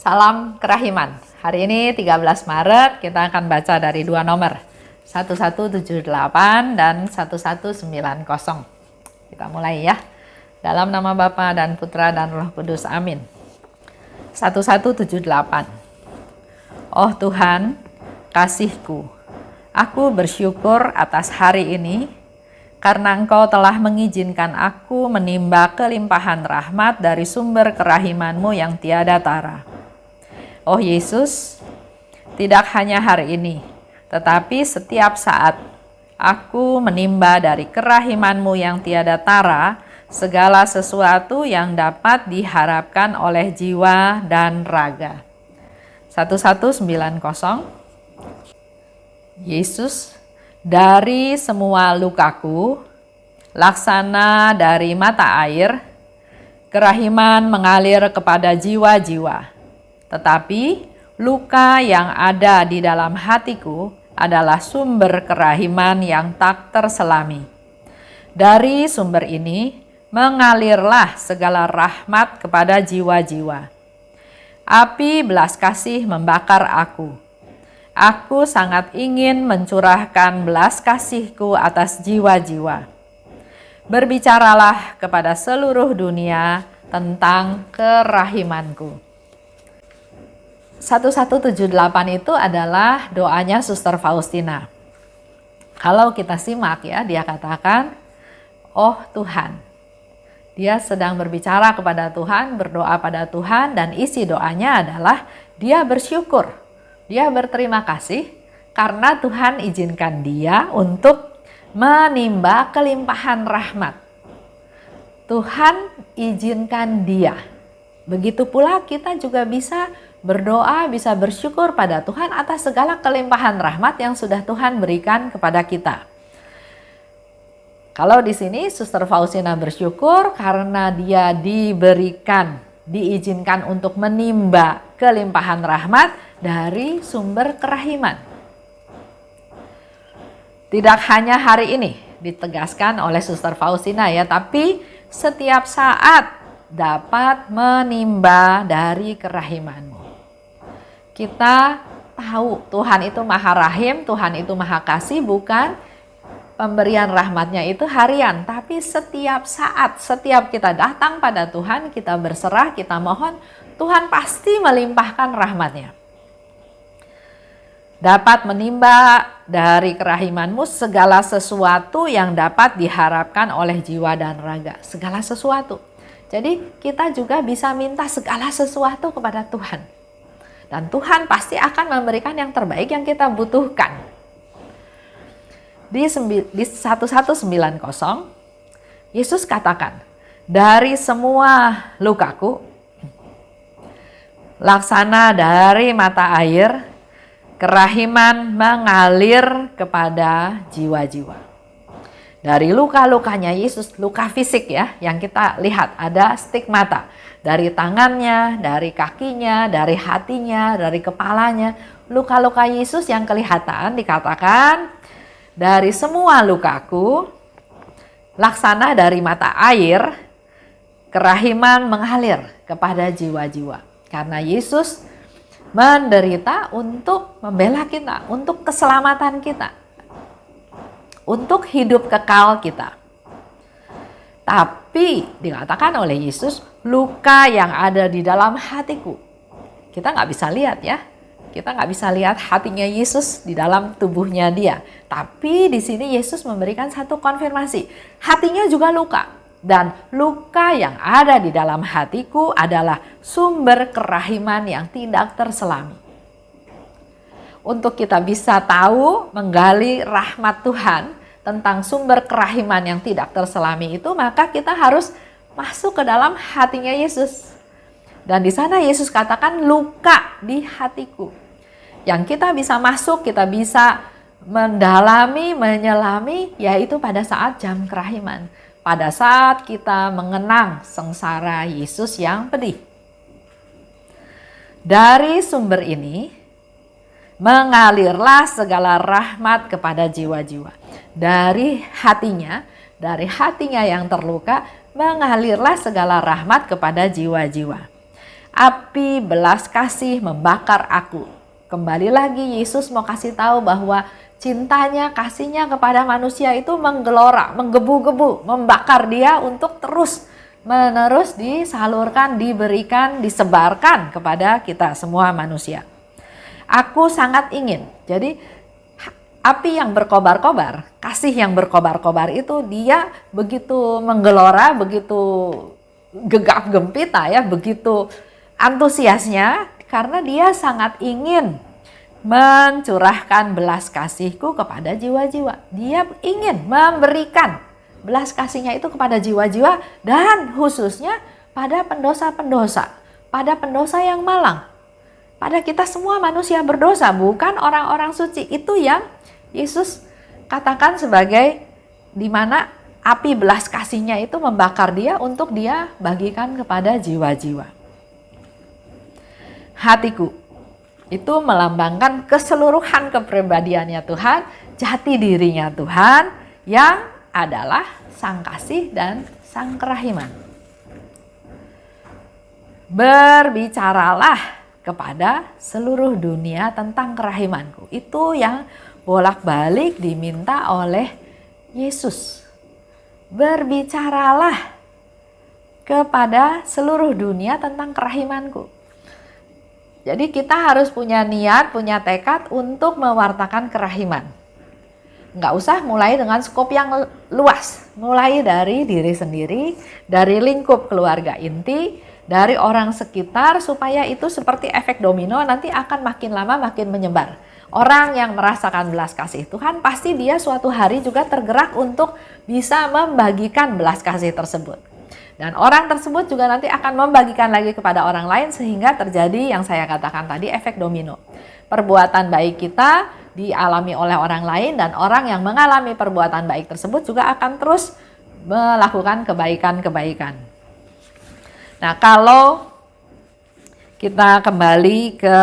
Salam kerahiman. Hari ini 13 Maret kita akan baca dari dua nomor, 1178 dan 1190. Kita mulai ya. Dalam nama Bapa dan Putra dan Roh Kudus. Amin. 1178. Oh Tuhan, kasihku, aku bersyukur atas hari ini karena Engkau telah mengizinkan aku menimba kelimpahan rahmat dari sumber kerahiman-Mu yang tiada tara. Oh Yesus, tidak hanya hari ini, tetapi setiap saat aku menimba dari kerahiman-Mu yang tiada tara segala sesuatu yang dapat diharapkan oleh jiwa dan raga. 1190. Yesus, dari semua lukaku, laksana dari mata air, kerahiman mengalir kepada jiwa-jiwa. Tetapi luka yang ada di dalam hatiku adalah sumber kerahiman yang tak terselami. Dari sumber ini mengalirlah segala rahmat kepada jiwa-jiwa. Api belas kasih membakar aku. Aku sangat ingin mencurahkan belas kasihku atas jiwa-jiwa. Berbicaralah kepada seluruh dunia tentang kerahimanku. 1178 itu adalah doanya Suster Faustina. Kalau kita simak ya, dia katakan, oh Tuhan. Dia sedang berbicara kepada Tuhan, berdoa pada Tuhan, dan isi doanya adalah dia bersyukur. Dia berterima kasih karena Tuhan izinkan dia untuk menimba kelimpahan rahmat. Tuhan izinkan dia. Begitu pula kita juga bisa berdoa, bisa bersyukur pada Tuhan atas segala kelimpahan rahmat yang sudah Tuhan berikan kepada kita. Kalau di sini Suster Faustina bersyukur karena dia diizinkan untuk menimba kelimpahan rahmat dari sumber kerahiman. Tidak hanya hari ini ditegaskan oleh Suster Faustina ya, tapi setiap saat dapat menimba dari kerahiman-Mu. Kita tahu Tuhan itu Maha Rahim, Tuhan itu Maha Kasih, bukan pemberian rahmatnya itu harian, tapi setiap saat, setiap kita datang pada Tuhan, kita berserah, kita mohon, Tuhan pasti melimpahkan rahmatnya. Dapat menimba dari kerahiman-Mu segala sesuatu yang dapat diharapkan oleh jiwa dan raga. Segala sesuatu. Jadi kita juga bisa minta segala sesuatu kepada Tuhan. Dan Tuhan pasti akan memberikan yang terbaik yang kita butuhkan. Di 1190, Yesus katakan, dari semua lukaku, laksana dari mata air, kerahiman mengalir kepada jiwa-jiwa. Dari luka-lukanya Yesus, luka fisik ya, yang kita lihat ada stigmata. Dari tangannya, dari kakinya, dari hatinya, dari kepalanya. Luka-luka Yesus yang kelihatan dikatakan, dari semua lukaku, laksana dari mata air, kerahiman mengalir kepada jiwa-jiwa. Karena Yesus menderita untuk membela kita, untuk keselamatan kita, untuk hidup kekal kita. Tapi dikatakan oleh Yesus, luka yang ada di dalam hatiku. Kita nggak bisa lihat ya. Kita nggak bisa lihat hatinya Yesus di dalam tubuhnya dia. Tapi di sini Yesus memberikan satu konfirmasi. Hatinya juga luka. Dan luka yang ada di dalam hatiku adalah sumber kerahiman yang tidak terselami. Untuk kita bisa tahu, menggali rahmat Tuhan tentang sumber kerahiman yang tidak terselami itu, maka kita harus masuk ke dalam hatinya Yesus. Dan di sana Yesus katakan luka di hatiku. Yang kita bisa masuk, kita bisa mendalami, menyelami, yaitu pada saat jam kerahiman. Pada saat kita mengenang sengsara Yesus yang pedih. Dari sumber ini, mengalirlah segala rahmat kepada jiwa-jiwa. Dari hatinya yang terluka, mengalirlah segala rahmat kepada jiwa-jiwa. Api belas kasih membakar aku. Kembali lagi Yesus mau kasih tahu bahwa cintanya, kasihnya kepada manusia itu menggelora, menggebu-gebu, membakar dia untuk terus menerus disalurkan, diberikan, disebarkan kepada kita semua manusia. Aku sangat ingin. Jadi api yang berkobar-kobar, kasih yang berkobar-kobar itu dia begitu menggelora, begitu gegap gempita ya, begitu antusiasnya karena dia sangat ingin mencurahkan belas kasihku kepada jiwa-jiwa. Dia ingin memberikan belas kasihnya itu kepada jiwa-jiwa dan khususnya pada pendosa-pendosa, pada pendosa yang malang. Pada kita semua manusia berdosa, bukan orang-orang suci. Itu yang Yesus katakan sebagai di mana api belas kasihnya itu membakar dia untuk dia bagikan kepada jiwa-jiwa. Hatiku itu melambangkan keseluruhan kepribadiannya Tuhan, jati dirinya Tuhan yang adalah sang kasih dan sang kerahiman. Berbicaralah kepada seluruh dunia tentang kerahimanku. Itu yang bolak-balik diminta oleh Yesus. Berbicaralah kepada seluruh dunia tentang kerahimanku. Jadi kita harus punya niat, punya tekad untuk mewartakan kerahiman. Nggak usah mulai dengan skop yang luas. Mulai dari diri sendiri, dari lingkup keluarga inti, dari orang sekitar supaya itu seperti efek domino nanti akan makin lama makin menyebar. Orang yang merasakan belas kasih Tuhan pasti dia suatu hari juga tergerak untuk bisa membagikan belas kasih tersebut. Dan orang tersebut juga nanti akan membagikan lagi kepada orang lain sehingga terjadi yang saya katakan tadi efek domino. Perbuatan baik kita dialami oleh orang lain dan orang yang mengalami perbuatan baik tersebut juga akan terus melakukan kebaikan-kebaikan. Nah, kalau kita kembali ke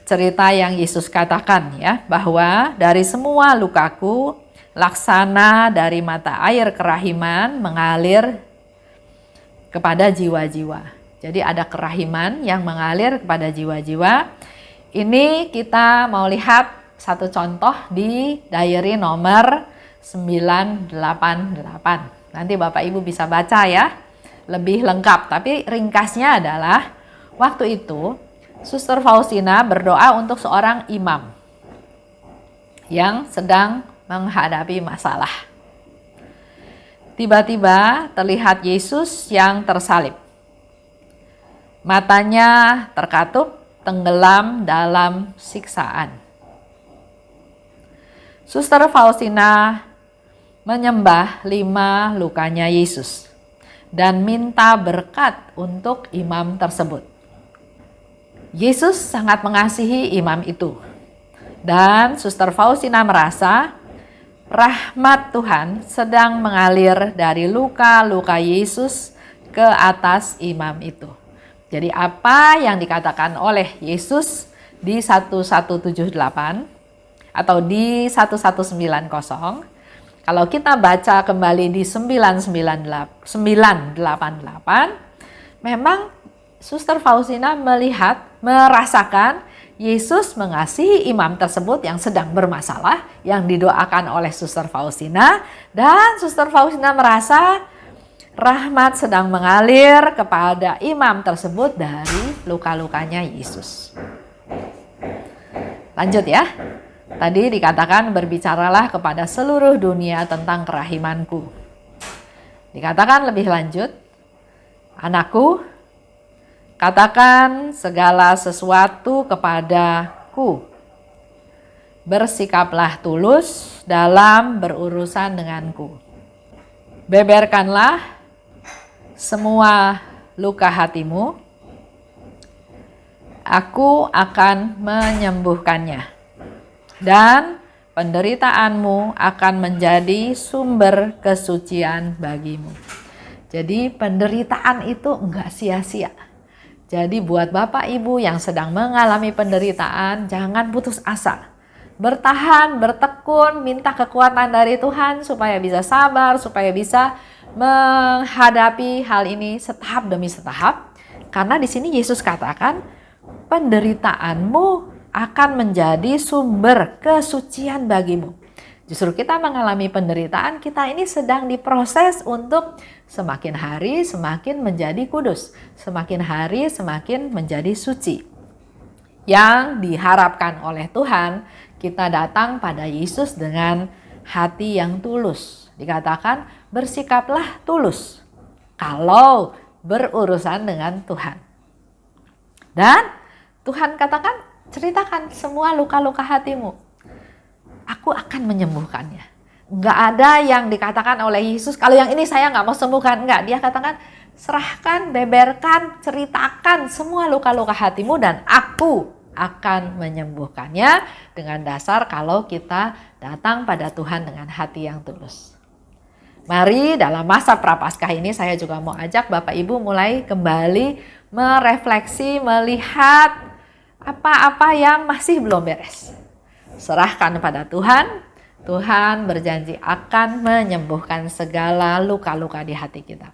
cerita yang Yesus katakan ya, bahwa dari semua lukaku laksana dari mata air kerahiman mengalir kepada jiwa-jiwa. Jadi ada kerahiman yang mengalir kepada jiwa-jiwa. Ini kita mau lihat satu contoh di diary nomor 988. Nanti Bapak Ibu bisa baca ya, lebih lengkap. Tapi ringkasnya adalah waktu itu Suster Faustina berdoa untuk seorang imam yang sedang menghadapi masalah. Tiba-tiba terlihat Yesus yang tersalib. Matanya terkatup, tenggelam dalam siksaan. Suster Faustina menyembah 5 lukanya Yesus dan minta berkat untuk imam tersebut. Yesus sangat mengasihi imam itu. Dan Suster Faustina merasa rahmat Tuhan sedang mengalir dari luka-luka Yesus ke atas imam itu. Jadi apa yang dikatakan oleh Yesus di 1178 atau di 1190, kalau kita baca kembali di 988, memang Suster Faustina merasakan Yesus mengasihi imam tersebut yang sedang bermasalah, yang didoakan oleh Suster Faustina, dan Suster Faustina merasa rahmat sedang mengalir kepada imam tersebut dari luka-lukanya Yesus. Lanjut ya. Tadi dikatakan berbicaralah kepada seluruh dunia tentang kerahimanku. Dikatakan lebih lanjut, anakku, katakan segala sesuatu kepadaku. Bersikaplah tulus dalam berurusan denganku. Beberkanlah semua luka hatimu. Aku akan menyembuhkannya. Dan penderitaanmu akan menjadi sumber kesucian bagimu. Jadi penderitaan itu enggak sia-sia. Jadi buat Bapak Ibu yang sedang mengalami penderitaan, jangan putus asa. Bertahan, bertekun, minta kekuatan dari Tuhan supaya bisa sabar, supaya bisa menghadapi hal ini setahap demi setahap. Karena di sini Yesus katakan, penderitaanmu akan menjadi sumber kesucian bagimu. Justru kita mengalami penderitaan, kita ini sedang diproses untuk semakin hari semakin menjadi kudus, semakin hari semakin menjadi suci. Yang diharapkan oleh Tuhan, kita datang pada Yesus dengan hati yang tulus. Dikatakan, bersikaplah tulus kalau berurusan dengan Tuhan. Dan Tuhan katakan, ceritakan semua luka-luka hatimu. Aku akan menyembuhkannya. Nggak ada yang dikatakan oleh Yesus, kalau yang ini saya nggak mau sembuhkan. Nggak, dia katakan, serahkan, beberkan, ceritakan semua luka-luka hatimu dan aku akan menyembuhkannya, dengan dasar kalau kita datang pada Tuhan dengan hati yang tulus. Mari dalam masa Prapaskah ini saya juga mau ajak Bapak Ibu mulai kembali merefleksi, melihat apa-apa yang masih belum beres. Serahkan pada Tuhan. Tuhan berjanji akan menyembuhkan segala luka-luka di hati kita.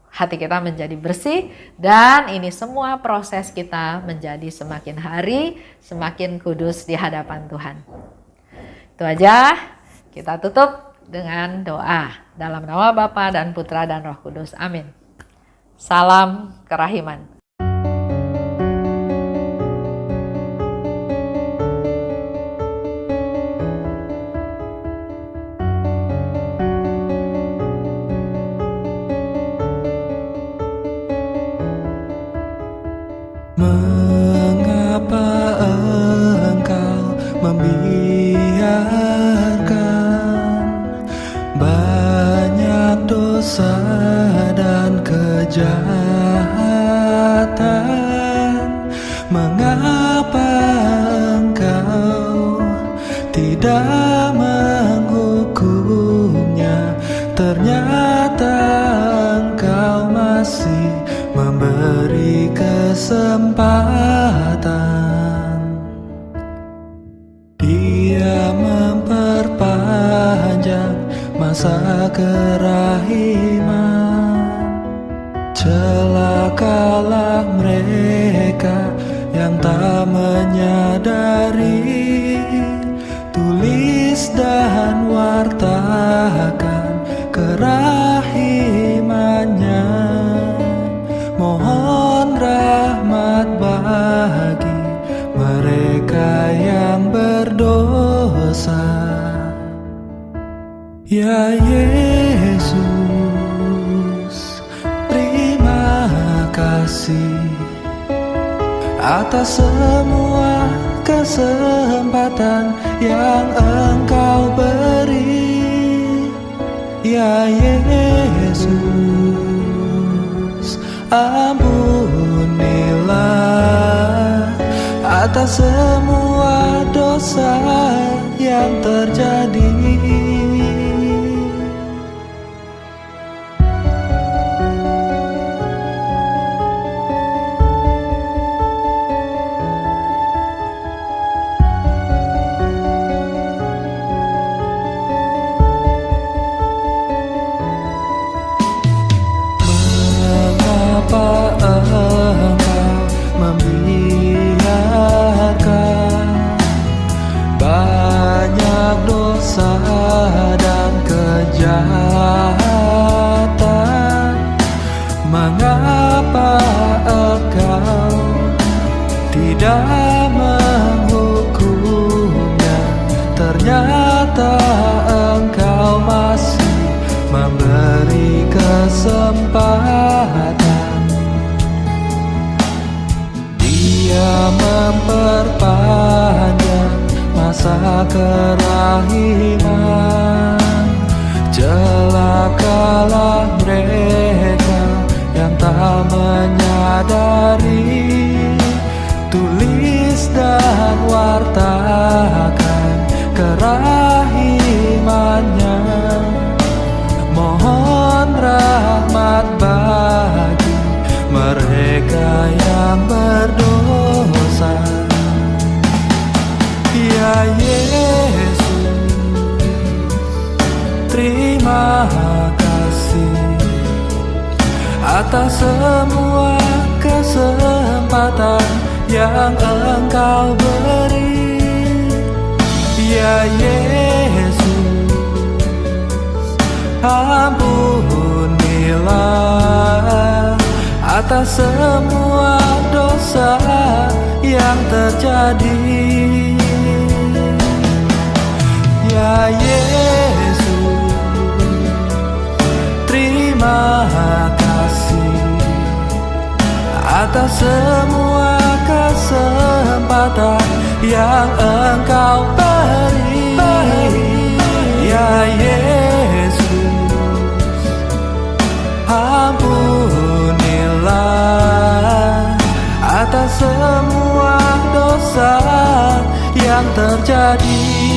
Hati kita menjadi bersih, dan ini semua proses kita menjadi semakin hari semakin kudus di hadapan Tuhan. Itu aja, kita tutup dengan doa dalam nama Bapa dan Putra dan Roh Kudus. Amin. Salam kerahiman. Mengapa engkau membiarkan banyak dosa dan kejahatan? Mengapa engkau tidak menghukumnya? Ternyata engkau masih memberi kesempatan. Dia memperpanjang masa kerahiman. Celakalah mereka yang tak menyadari. Tulis dan wartakan kerahimannya. Mohon rahmat bagi mereka yang berdosa. Ya Yesus, terima kasih atas semua kesempatan yang Engkau beri. Ya Yesus, ampunilah atas semua dosa yang terjadi. Dan kejahatan, mengapa engkau tidak menghukumnya? Ternyata engkau masih memberi kesempatan. Dia memperpanjang masa kerahiman. Celakalah mereka yang tak menyadari. Tulis dan wartakan kerahimannya. Mohon rahmat bagi mereka yang berdosa. Ya Yesus, terima kasih atas semua kesempatan kesempatan yang Engkau beri. Ya Yesus, ampunilah atas semua dosa yang terjadi. Ya Yesus, terima kasih atas semua kesempatan yang Engkau beri. Ya Yesus, ampunilah atas semua dosa yang terjadi.